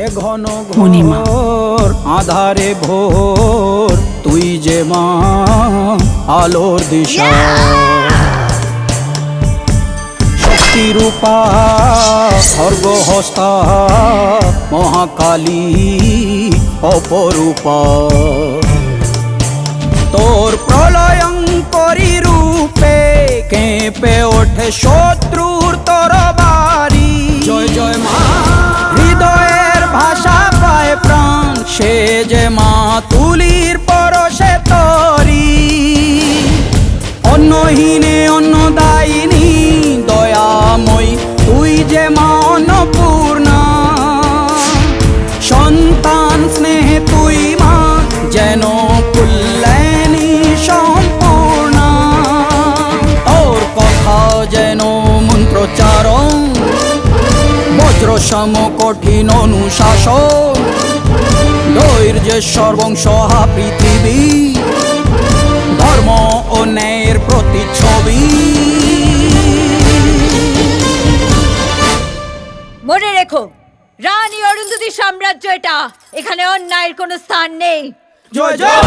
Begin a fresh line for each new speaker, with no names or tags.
এ ঘন ঘোর আধারে ভোর, তুই যে মা আলোর দিশা। শক্তিরূপা খর্গহস্তা মহাকালী অপরূপা, তোর প্রলয়ঙ্করী রূপে কেঁপে ওঠে শত্রুর তরবারি। জয় জয় মা, হৃদয়ের ভাষা পায় প্রাণ, সে যে মা তুলির পরশে তরি। অন্নহীনে অন্নদায়িনী দয়াময়ী, তুই যে মা অন্নপূর্ণা। সন্তান স্নেহে তুই মা যেন কল্যাণী সম্পূর্ণা। তোর কথা যেন মন্ত্রোচ্চারণ, বজ্র সম কঠিন অনুশাসন। ধৈর্যেশ্বর বংশহা পৃথিবী, ধর্ম ও ন্যায়ের প্রতিচ্ছবি।
মনে রেখো, রানী অরুন্ধতী সাম্রাজ্য এটা, এখানে অন্যায়ের কোনো স্থান নেই।
জয় জয়